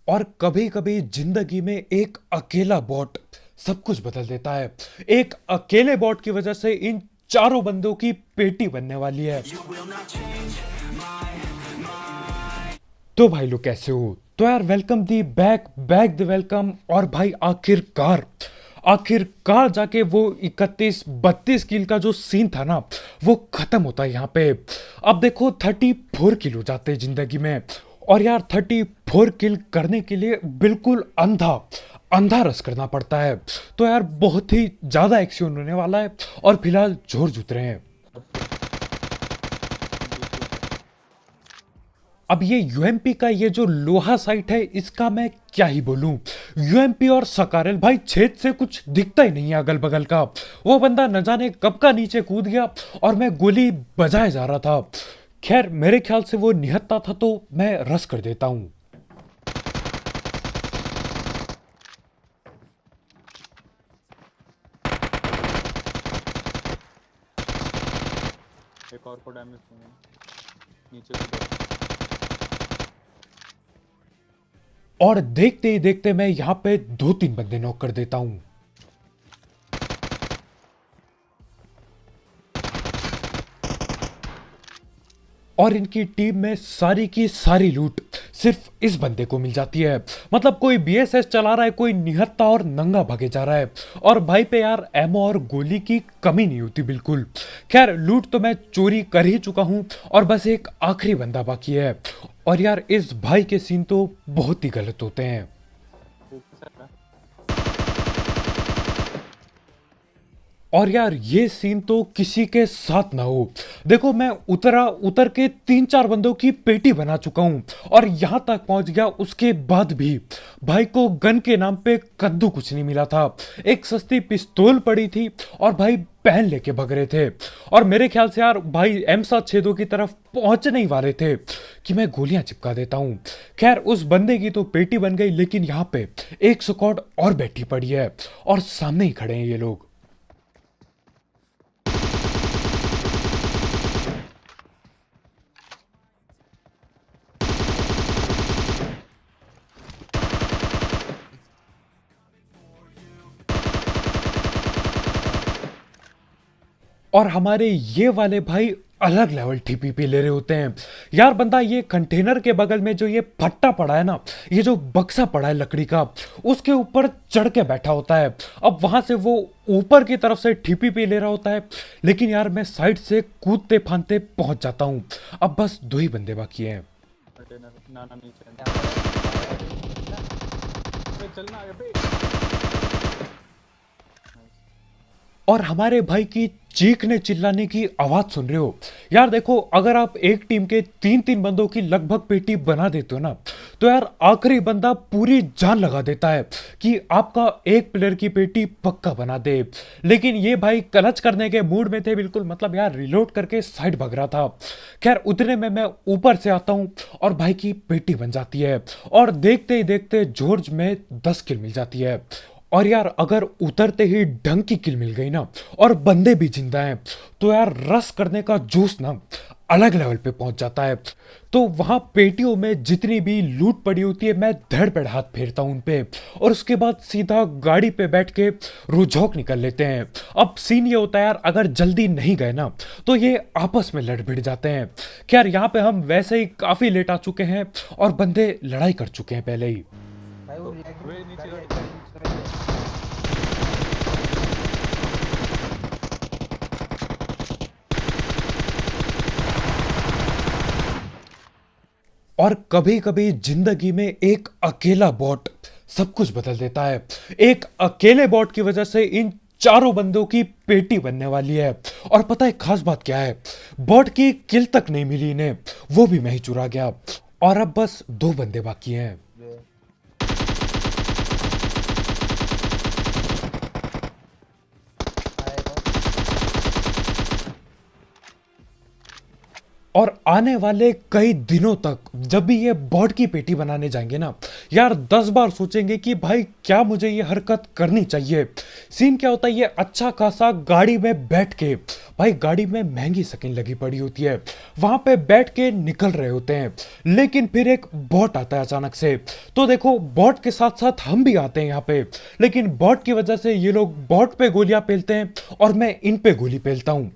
और कभी कभी जिंदगी में एक अकेला बॉट सब कुछ बदल देता है। एक अकेले बॉट की वजह से इन चारों बंदों की पेटी बनने वाली है। तो भाई लोग कैसे हो? तो यार welcome the back back the welcome. और भाई आखिरकार आखिरकार जाके वो 31-32 किल का जो सीन था ना वो खत्म होता है यहाँ पे। अब देखो 34 किल हो जाते हैं जिंदगी में। और यार 34 किल करने के लिए बिल्कुल अंधा अंधा रस करना पड़ता है। तो यार बहुत ही ज्यादा एक्शन होने वाला है और फिलहाल जोर जुत रहे हैं। अब ये यूएमपी का ये जो लोहा साइट है इसका मैं क्या ही बोलूं। यूएमपी और सकारेल भाई छेद से कुछ दिखता ही नहीं है अगल बगल का। वो बंदा न जाने कब का नीचे कूद गया और मैं गोली बजाए जा रहा था। खैर मेरे ख्याल से वो निहत्ता था तो मैं रस कर देता हूं। एक और को डैमेज दूंगा नीचे से। और देखते ही देखते मैं यहां पे 2-3 बंदे नॉक कर देता हूं। और इनकी टीम में सारी की सारी लूट सिर्फ इस बंदे को मिल जाती है। मतलब कोई बीएसएस चला रहा है, कोई निहत्था और नंगा भागे जा रहा है। और भाई पे यार एमओ और गोली की कमी नहीं होती बिल्कुल। खैर लूट तो मैं चोरी कर ही चुका हूं और बस एक आखिरी बंदा बाकी है। और यार इस भाई के सीन तो बहुत ही गलत होते हैं। और यार ये सीन तो किसी के साथ ना हो। देखो मैं उतर के 3-4 बंदों की पेटी बना चुका हूं और यहां तक पहुंच गया। उसके बाद भी भाई को गन के नाम पे कद्दू कुछ नहीं मिला था। एक सस्ती पिस्तौल पड़ी थी और भाई पहन लेके भग रहे थे। और मेरे ख्याल से यार भाई M762 की तरफ पहुंचने ही वाले थे कि मैं गोलियां चिपका देता हूं। खैर उस बंदे की तो पेटी बन गई, लेकिन यहां पे एक स्क्वाड और बैठी पड़ी है और सामने ही खड़े हैं ये लोग। और हमारे ये वाले भाई अलग लेवल टीपीपी ले रहे होते हैं। यार बंदा ये कंटेनर के बगल में जो ये फट्टा पड़ा है ना, ये जो बक्सा पड़ा है लकड़ी का, उसके ऊपर चढ़ के बैठा होता है। अब वहां से वो ऊपर की तरफ से टीपीपी ले रहा होता है, लेकिन यार मैं साइड से कूदते फांदते पहुंच जाता हूं। अब बस 2 ही बंदे बाकी हैं। ना ना नीचे चलना आगे पे। और हमारे भाई की चीखने चिल्लाने की आवाज सुन रहे हो। यार देखो अगर आप एक टीम के 3-3 बंदों की लगभग पेटी बना देते हो ना, तो यार आखिरी बंदा पूरी जान लगा देता है कि आपका एक प्लेयर की पेटी पक्का बना दे। लेकिन ये भाई क्लच करने के मूड में थे बिल्कुल। मतलब यार रिलोड करके साइड भाग रहा था। खैर उतने में मैं ऊपर से आता हूं और भाई की पेटी बन जाती है। और देखते ही देखते जॉर्ज में 10 किल मिल जाती है। और यार अगर उतरते ही ढंग की किल मिल गई ना और बंदे भी जिंदा हैं, तो यार रस करने का जोश ना अलग लेवल पे पहुंच जाता है। तो वहां पेटियों में जितनी भी लूट पड़ी होती है मैं धड़ पेड़ हाथ फेरता हूं उन पे। और उसके बाद सीधा गाड़ी पे बैठ के रुझोक निकल लेते हैं। अब सीन ये होता है यार, अगर जल्दी नहीं गए ना तो ये आपस में लड़ भिड़ जाते हैं। खैर यहाँ पे हम वैसे ही काफी लेट आ चुके हैं और बंदे लड़ाई कर चुके हैं पहले ही। भाई वो वे नीचे और कभी कभी जिंदगी में एक अकेला बॉट सब कुछ बदल देता है। एक अकेले बॉट की वजह से इन चारों बंदों की पेटी बनने वाली है। और पता है खास बात क्या है? बॉट की किल तक नहीं मिली इन्हें, वो भी मैं ही चुरा गया। और अब बस 2 बंदे बाकी हैं। और आने वाले कई दिनों तक जब भी ये बॉट की पेटी बनाने जाएंगे ना यार 10 बार सोचेंगे कि भाई क्या मुझे ये हरकत करनी चाहिए। सीन क्या होता है, ये अच्छा खासा गाड़ी में बैठ के, भाई गाड़ी में महंगी स्किन लगी पड़ी होती है, वहां पे बैठ के निकल रहे होते हैं, लेकिन फिर एक बॉट आता है अचानक से। तो देखो बॉट के साथ साथ हम भी आते हैं यहाँ पे, लेकिन बॉट की वजह से ये लोग बॉट पे गोलियां पेलते हैं और मैं इन पे गोली पेलता हूँ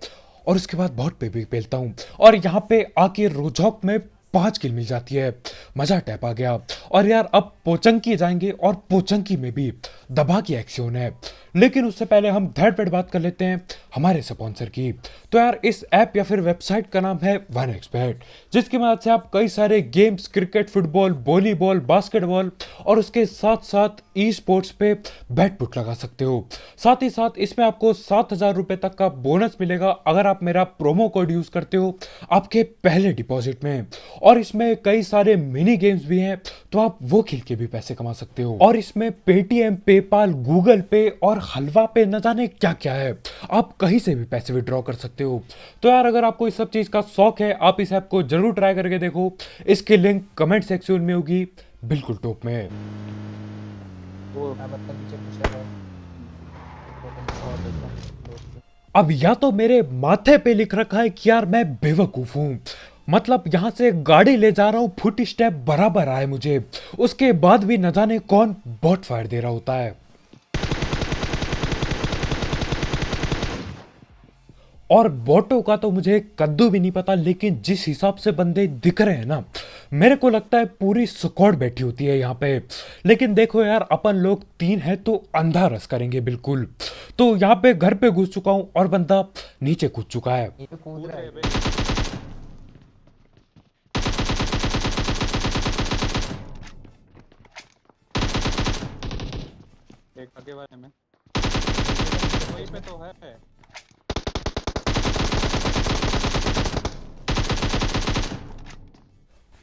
और उसके बाद बॉट पे भी पेलता हूँ और यहाँ पे आके रोजॉक में 5 किल मिल जाती है। मजा टैप आ गया। और यार अब पोचंकी जाएंगे और पोचंकी में भी दबा की एक्शन है, लेकिन उससे पहले हम धैट पैट बात कर लेते हैं हमारे स्पॉन्सर की। तो यार इस ऐप या फिर वेबसाइट का नाम है 1xBet, जिसकी मदद से आप कई सारे games, cricket, football, volleyball, basketball और उसके साथ साथ ई स्पोर्ट्स पे बैट पुट लगा सकते हो। साथ ही साथ इसमें आपको 7,000 रुपए तक का बोनस मिलेगा अगर आप मेरा प्रोमो कोड यूज करते हो आपके पहले डिपॉजिट में। और इसमें कई सारे मिनी गेम्स भी हैं, तो आप वो खेल के भी पैसे कमा सकते हो। और इसमें पेटीएम, पेपाल, गूगल पे और हलवा पे न जाने क्या क्या है, आप कहीं से भी पैसे विड्रॉ कर सकते हो। तो यार अगर आपको इस सब चीज का शौक है आप इस ऐप को जरूर ट्राई करके देखो। इसकी लिंक कमेंट सेक्शन में होगी बिल्कुल टॉप में। वो नीचे पूछा है और देखो अब या तो मेरे माथे पे लिख रखा है कि यार मैं बेवकूफ हूं, मतलब यहां से गाड़ी ले जा रहा हूं, फुट स्टेप बराबर आए मुझे, उसके बाद भी न जाने कौन बॉट फायर दे रहा होता है। और बोटो का तो मुझे कद्दू भी नहीं पता, लेकिन जिस हिसाब से बंदे दिख रहे हैं ना, मेरे को लगता है पूरी स्क्वाड बैठी होती है यहाँ पे। लेकिन देखो यार अपन लोग 3 हैं तो अंधा रस करेंगे बिल्कुल। तो यहाँ पे घर पे घुस चुका हूँ और बंदा नीचे कूद चुका है। ये तो कूद कूद रहा रहे है। बे। एक आगे वाले में वहीं पे तो है।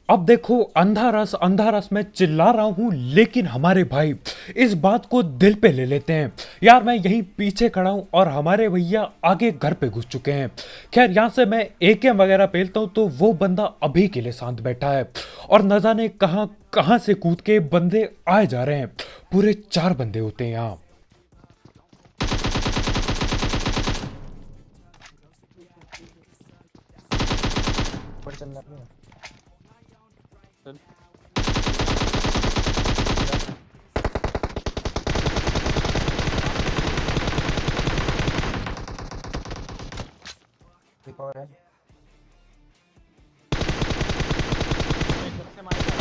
अब देखो अंधा रस मैं चिल्ला रहा हूं, लेकिन हमारे भाई इस बात को दिल पे ले लेते हैं। यार मैं यहीं पीछे खड़ा हूं और हमारे भैया आगे घर पे घुस चुके हैं। खैर यहां से मैं एकेएम वगैरह पेलता हूं तो वो बंदा अभी के लिए शांत बैठा है और न जाने कहां कहां से कूद के बंदे आए जा रहे हैं। पूरे 4 बंदे होते हैं यहाँ। ऊपर चल रहा है। चल एक और है। एक सबसे मारेगा।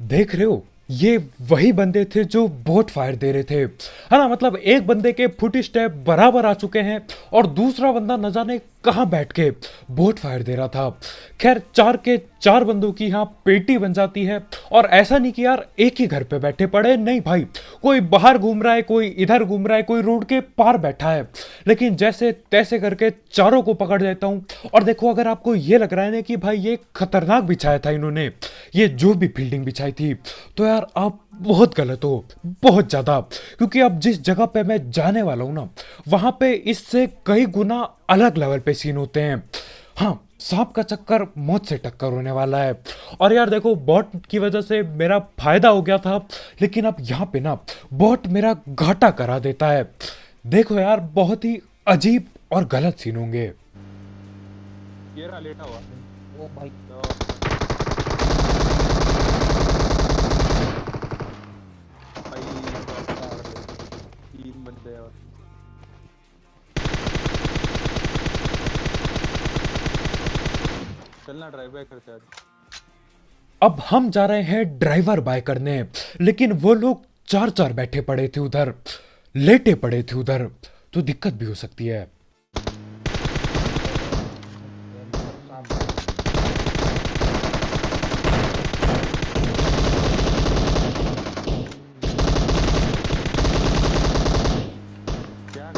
देख रहे हो ये वही बंदे थे जो बोट फायर दे रहे थे, है ना। मतलब एक बंदे के फुट स्टेप बराबर आ चुके हैं और दूसरा बंदा न जाने कहां बैठ के बोट फायर दे रहा था। खैर 4 के 4 बंदों की यहाँ पेटी बन जाती है। और ऐसा नहीं कि यार एक ही घर पे बैठे पड़े, नहीं भाई, कोई बाहर घूम रहा है, कोई इधर घूम रहा है, कोई रोड के पार बैठा है। लेकिन जैसे तैसे करके चारों को पकड़ लेता हूं। और देखो अगर आपको ये लग रहा है ना कि भाई ये खतरनाक बिछाया था इन्होंने, ये जो भी फील्डिंग बिछाई थी, तो यार आप बहुत गलत हो, बहुत ज्यादा। क्योंकि अब जिस जगह पे मैं जाने वाला हूं ना, वहां पे इससे कई गुना अलग लेवल पे सीन होते हैं। हाँ, सांप का चक्कर मौत से टक्कर होने वाला है। और यार देखो बॉट की वजह से मेरा फायदा हो गया था, लेकिन अब यहाँ पे ना बॉट मेरा घाटा करा देता है। देखो यार बहुत ही अजीब और गलत सीन होंगे। ये रहा लेटा हुआ। ओ भाई तो भाई 3 बंदे हैं और चलना ड्राइव बाय करते हैं आज। अब हम जा रहे हैं ड्राइवर बाय करने, लेकिन वो लोग 4 बैठे पड़े थे उधर, लेटे पड़े थे उधर, तो दिक्कत भी हो सकती है। क्या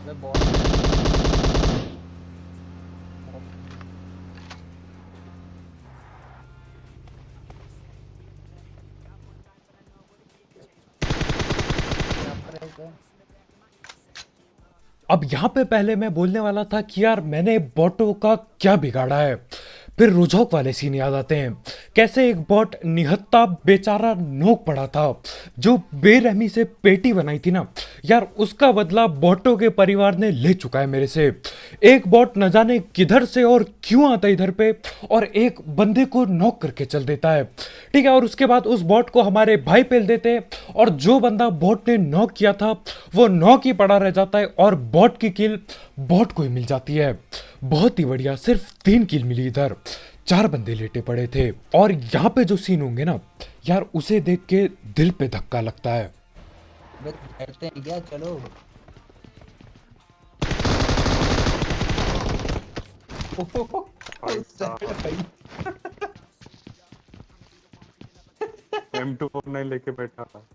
मैं बहुत अब यहाँ पे पहले मैं बोलने वाला था कि यार मैंने बॉटों का क्या बिगाड़ा है, फिर रुझोक वाले सीन याद आते हैं। कैसे एक बॉट निहत्ता बेचारा नोक पड़ा था, जो बेरहमी से पेटी बनाई थी ना यार, उसका बदला बॉटों के परिवार ने ले चुका है मेरे से। एक बॉट न जाने किधर से और क्यों आता इधर पे, और एक बंदे को नॉक करके चल देता है, ठीक है। और उसके बाद उस बॉट को हमारे भाई पेल देते हैं, और जो बंदा बॉट ने नॉक किया था वो नॉक ही पड़ा रह जाता है, और बॉट की किल बॉट को ही मिल जाती है। बहुत ही बढ़िया, सिर्फ 3 किल मिली इधर, 4 बंदे लेटे पड़े थे। और यहाँ पे जो सीन होंगे ना यार, उसे देख के दिल पे धक्का लगता है। बस बैठते हैं क्या, चलो। ओहो, भाई सैड साहब। भाई। M24 नहीं लेके बैठा था।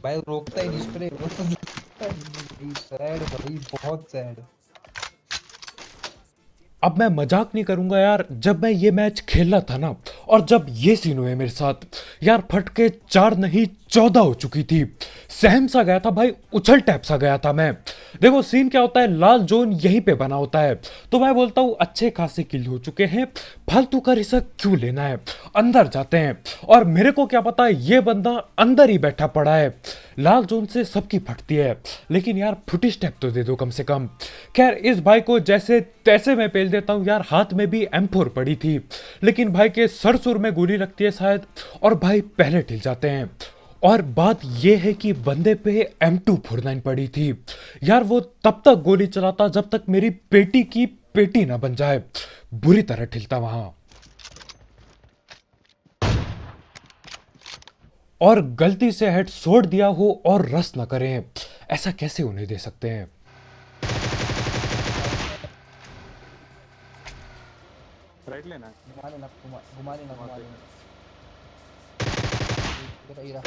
भाई रोकता ही नहीं स्प्रे, वो तो सैड भाई, बहुत सैड। अब मैं मजाक नहीं करूंगा यार, जब मैं ये मैच खेल रहा था ना, और जब ये सीन हुए मेरे साथ यार, फटके 4 नहीं 14 हो चुकी थी। सहम सा गया था भाई, उछल टैप सा गया था मैं। देखो सीन क्या होता है, लाल जोन यहीं पे बना होता है, तो मैं बोलता हूँ अच्छे खासे किल हो चुके हैं, फालतू का रिस्क क्यों लेना है, अंदर जाते हैं। और मेरे को क्या पता ये बंदा अंदर ही बैठा पड़ा है। लाल जोन से सबकी फटती है, लेकिन यार फुटी स्टेप तो दे दो कम से कम। खैर इस भाई को जैसे तैसे मैं पेल देता हूँ यार, हाथ में भी M4 पड़ी थी, लेकिन भाई के सर सुर में गोली लगती है शायद, और भाई पहले ढिल जाते हैं। और बात यह है कि बंदे पे M249 पड़ी थी यार, वो तब तक गोली चलाता जब तक मेरी पेटी की पेटी ना बन जाए, बुरी तरह ठिलता वहां। और गलती से हेड छोड़ दिया हो और रस न करें, ऐसा कैसे उन्हें दे सकते हैं। राइट लेना है। घुमा लेना, घुमा लेना, घुमा लेना। देखो ये रहा।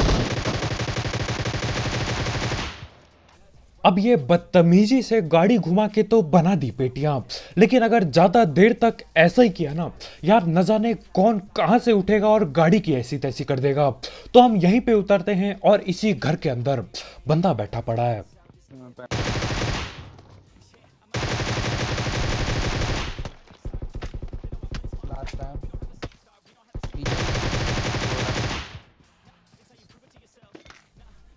अब ये बदतमीजी से गाड़ी घुमा के तो बना दी पेटियां, लेकिन अगर ज्यादा देर तक ऐसा ही किया ना यार, न जाने कौन कहां से उठेगा और गाड़ी की ऐसी तैसी कर देगा। तो हम यहीं पे उतरते हैं, और इसी घर के अंदर बंदा बैठा पड़ा है। लास्ट टाइम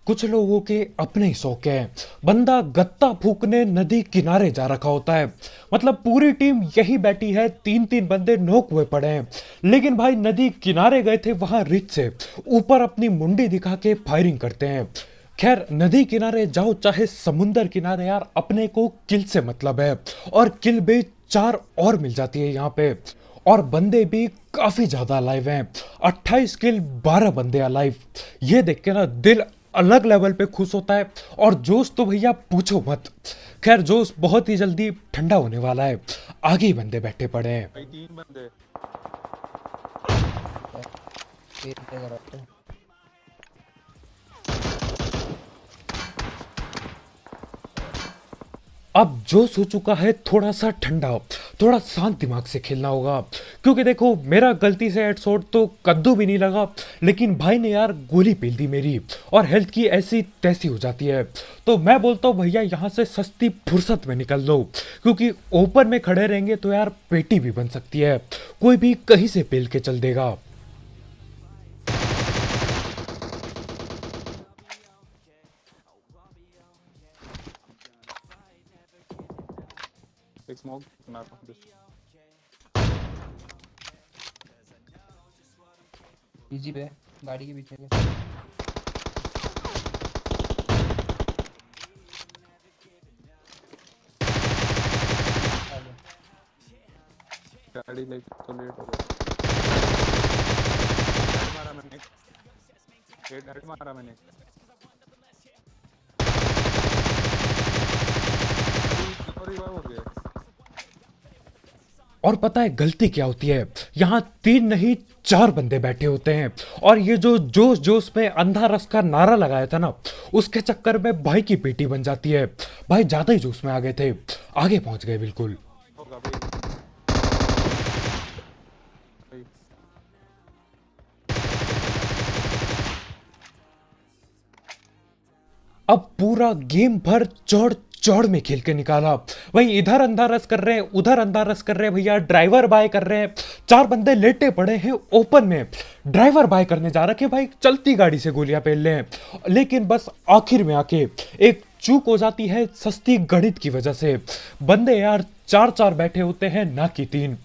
कुछ लोगों के अपने ही शौक हैं, बंदा गत्ता फूकने नदी किनारे जा रखा होता है, मतलब पूरी टीम यही बैठी है, 3-3 बंदे नोक हुए पड़े हैं, लेकिन भाई नदी किनारे गए थे वहां रिच से ऊपर अपनी मुंडी दिखा के फायरिंग करते हैं। खैर नदी किनारे जाओ चाहे समुंदर किनारे यार, अपने को किल से मतलब है, और किल भी 4 और मिल जाती है यहाँ पे। और बंदे भी काफी ज्यादा अलाइव हैं, 28 किल 12 बंदे अलाइव। ये देख के ना दिल अलग लेवल पे खुश होता है, और जोश तो भैया पूछो मत। खैर जोश बहुत ही जल्दी ठंडा होने वाला है, आगे ही बंदे बैठे पड़े हैं। भाई 3 बंदे। पेड़ पे जरा तो। अब जोश हो चुका है थोड़ा सा ठंडा, थोड़ा शांत दिमाग से खेलना होगा, क्योंकि देखो मेरा गलती से हेडशॉट तो कद्दू भी नहीं लगा, लेकिन भाई ने यार गोली पेल दी मेरी, और हेल्थ की ऐसी तैसी हो जाती है। तो मैं बोलता हूँ भैया यहाँ से सस्ती फुर्सत में निकल लो, क्योंकि ओपन में खड़े रहेंगे तो यार पेटी भी बन सकती है, कोई भी कहीं से पेल के चल देगा। एक स्मोक मार रहा हूं। इजी पे गाड़ी के पीछे के। आगे। गाड़ी लेके तो लेट हो गया। हेड मारा मैंने। हेड मारा मैंने। और रिवाइव हो गया। और पता है गलती क्या होती है, यहाँ 3 नहीं 4 बंदे बैठे होते हैं, और ये जो जोश जोश में अंधा रस का नारा लगाया था ना, उसके चक्कर में भाई की पेटी बन जाती है। भाई ज्यादा ही जोश में आ गए थे, आगे पहुंच गए बिल्कुल। होगा भाई। अब पूरा गेम भर चढ़ चौड़ में खेल के निकाला। वहीं इधर अंधा रस कर रहे हैं, उधर अंधा रस कर रहे हैं भैया, ड्राइवर बाय कर रहे हैं। 4 बंदे लेटे पड़े हैं ओपन में, ड्राइवर बाय करने जा रखे भाई, चलती गाड़ी से गोलियां पहन ले हैं। लेकिन बस आखिर में आके एक चूक हो जाती है सस्ती गणित की वजह से। बंदे यार 4-4 बैठे होते हैं ना कि 3।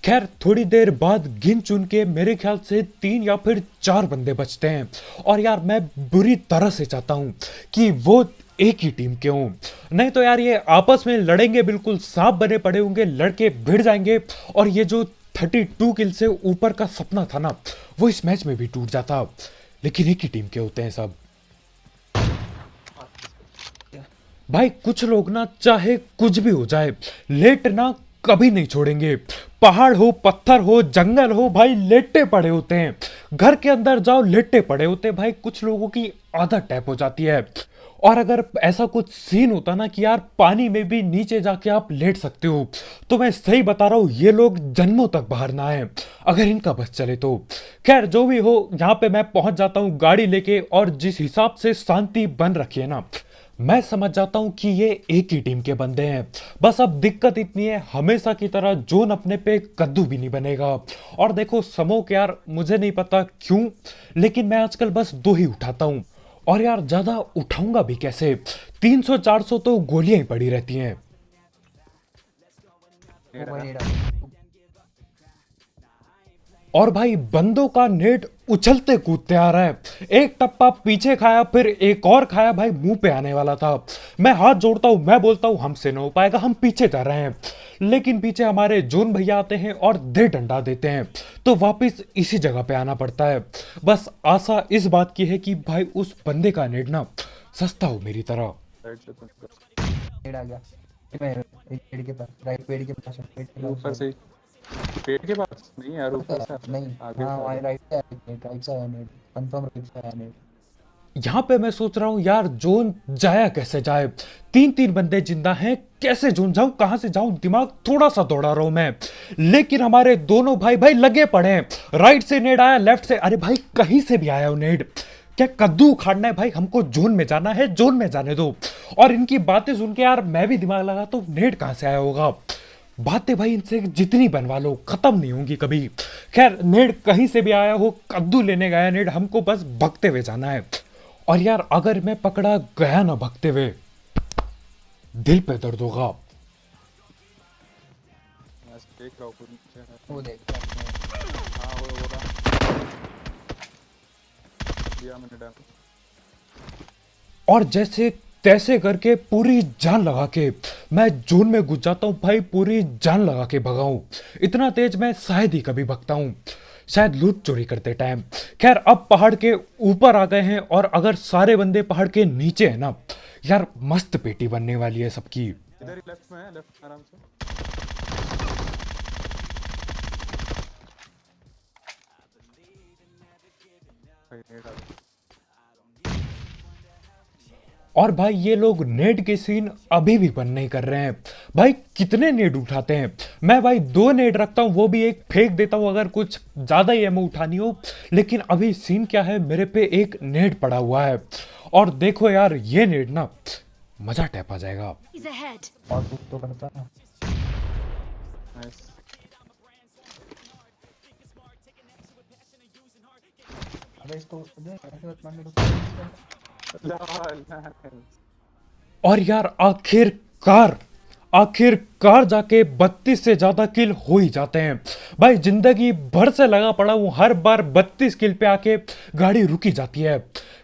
खैर थोड़ी देर बाद गिन चुन के मेरे ख्याल से 3 या फिर 4 बंदे बचते हैं। और यार मैं बुरी तरह से चाहता हूं कि वो एक ही टीम के हों, नहीं तो यार ये आपस में लड़ेंगे, बिल्कुल सांप बने पड़े होंगे, लड़के भिड़ जाएंगे और ये जो 32 किल से ऊपर का सपना था ना, वो इस मैच में भी टूट जाता। लेकिन एक ही टीम के होते हैं सब भाई। कुछ लोग ना चाहे कुछ भी हो जाए लेटना कभी नहीं छोड़ेंगे। पहाड़ हो, पत्थर हो, जंगल हो, भाई लेटे पड़े होते हैं। घर के अंदर जाओ लेटे पड़े होते हैं भाई। कुछ लोगों की आदत टैप हो जाती है। और अगर ऐसा कुछ सीन होता ना कि यार पानी में भी नीचे जाके आप लेट सकते हो, तो मैं सही बता रहा हूं ये लोग जन्मों तक बाहर ना आए अगर इनका बस चले तो। खैर जो भी हो, यहाँ पे मैं पहुंच जाता हूँ गाड़ी लेके, और जिस हिसाब से शांति बन रखी है ना, मैं समझ जाता हूं कि ये एक ही टीम के बंदे हैं। बस अब दिक्कत इतनी है, हमेशा की तरह जोन अपने पे कद्दू भी नहीं बनेगा। और देखो समोक यार, मुझे नहीं पता क्यों, लेकिन मैं आजकल बस 2 ही उठाता हूं। और यार ज्यादा उठाऊंगा भी कैसे, 300-400 तो गोलियां ही पड़ी रहती हैं। वो भाई नेड़ा। और भाई बंदों का नेट उछलते कूदते आ रहा है। एक टप्पा पीछे खाया, फिर एक और खाया भाई, मुंह पे आने वाला था। मैं हाथ जोड़ता हूं, मैं बोलता हूं हमसे ना हो पाएगा, हम पीछे जा रहे हैं। लेकिन पीछे हमारे जोन भैया आते हैं और दे डंडा देते हैं, तो वापस इसी जगह पे आना पड़ता है। बस आशा इस बात की है कि भाई उस बंदे का नेट ना सस्ता हो मेरी तरह। साइड से तुम नेड़ा आ गया। मैं एक पेड़ के पास, राइट पेड़ के पास, पेड़ के ऊपर पास। से पेड़ के पास नहीं यार, ऊपर से नहीं, आगे हाँ से वहाँ आगे। राइट से आया नेट, राइट से आया नेट, कंफर्म राइट से आया नेट। यहाँ पे मैं सोच रहा हूँ यार जोन जाया कैसे जाए। 3-3 बंदे जिंदा हैं, कैसे जोन जाऊं, कहां से जाऊं, दिमाग थोड़ा सा दौड़ा रहा हूं मैं। लेकिन हमारे दोनों भाई भाई लगे पड़े हैं। राइट से नेड आया, लेफ्ट से, अरे भाई कहीं से भी आया हो नेड, क्या कद्दू उखाड़ना है भाई, हमको जोन में जाना है, जोन में जाने दो। और इनकी बातें सुन के यार मैं भी दिमाग लगा तो नेड कहां से आया होगा। बातें भाई इनसे जितनी बनवा लो खत्म नहीं होंगी कभी। खैर नेड कहीं से भी आया हो, कद्दू लेने गया नेड, हमको बस भगते हुए जाना है। और यार अगर मैं पकड़ा गया ना भगते हुए, दिल पे दर्द होगा। मैं देख रहा हूँ नीचे है। वो देख आपने। हाँ वो रहा, दिया मैंने डैमेज। और जैसे तैसे करके पूरी जान लगा के मैं जोन में घुस जाता हूं भाई, पूरी जान लगा के भगाऊं। इतना तेज मैं शायद ही कभी भगता हूं, शायद लूट चोरी करते टाइम। खैर अब पहाड़ के ऊपर आ गए हैं, और अगर सारे बंदे पहाड़ के नीचे हैं ना, यार मस्त पेटी बनने वाली है सबकी। इधर ही लेफ्ट में है, लेफ्ट आराम से। भाई नेट आ गया। और भाई ये लोग नेट के सीन अभी भी बंद नहीं कर रहे हैं। भाई कितने नेट उठाते हैं, मैं भाई 2 नेट रखता हूं, वो भी एक फेंक देता हूं अगर कुछ ज्यादा ही एमो उठानी हो। लेकिन अभी सीन क्या है, मेरे पे एक नेट पड़ा हुआ है, और देखो यार ये नेट ना मजा टैप आ जाएगा। He's ahead. और कुछ तो करता है। नाइस। अबे इसको दे, ऐसे मत मारने दो। और यार आखिरकार जाके 32 से ज्यादा किल हो ही जाते हैं। भाई जिंदगी भर से लगा पड़ा हूं, हर बार 32 किल पे आके गाड़ी रुकी जाती है।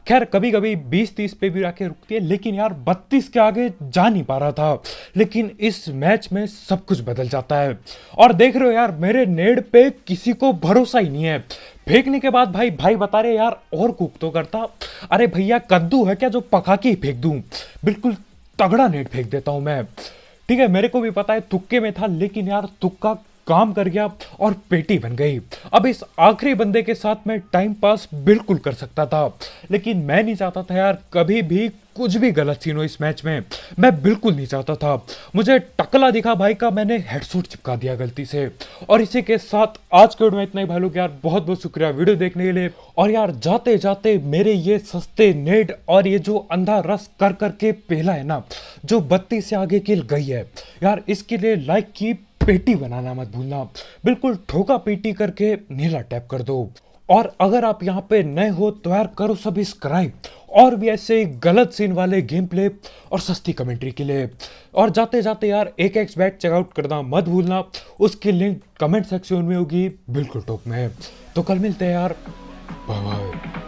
खैर कभी कभी 20-30 पे भी आके रुकती है, लेकिन यार 32 के आगे जा नहीं पा रहा था। लेकिन इस मैच में सब कुछ बदल जाता है। और देख रहे हो यार मेरे नेड पे किसी को भरोसा ही नहीं है। फेंकने के बाद भाई बता रहे यार और कुक तो करता। अरे भैया कद्दू है क्या जो पका के ही फेंक दूं, बिल्कुल तगड़ा नेट फेंक देता हूं मैं। ठीक है मेरे को भी पता है तुक्के में था, लेकिन यार तुक्का काम कर गया और पेटी बन गई। अब इस आखिरी बंदे के साथ मैं टाइम पास बिल्कुल कर सकता था, लेकिन मैं नहीं चाहता था यार कभी भी कुछ भी गलत सीन हो इस मैच में। मैं बिल्कुल नहीं चाहता था। मुझे टकला दिखा भाई का, मैंने हेडशॉट चिपका दिया गलती से। और इसी के साथ आज के वीडियो में इतना ही भाई लोग। यार बहुत बहुत शुक्रिया वीडियो देखने के लिए। और यार जाते जाते मेरे ये सस्ते नेट और ये जो अंधा रस कर करके पहला है ना, जो 32 से आगे किल गई है यार, इसके लिए लाइक की पेटी बनाना मत भूलना। बिल्कुल ठोका पेटी करके नीला टैप कर दो। और अगर आप यहाँ पे नए हो तो यार करो सब्सक्राइब, और भी ऐसे गलत सीन वाले गेम प्ले और सस्ती कमेंट्री के लिए। और जाते जाते यार एक एक्स बैट चेकआउट करना मत भूलना, उसकी लिंक कमेंट सेक्शन में होगी बिल्कुल टॉप में। तो कल मिलते हैं यार, बाय बाय।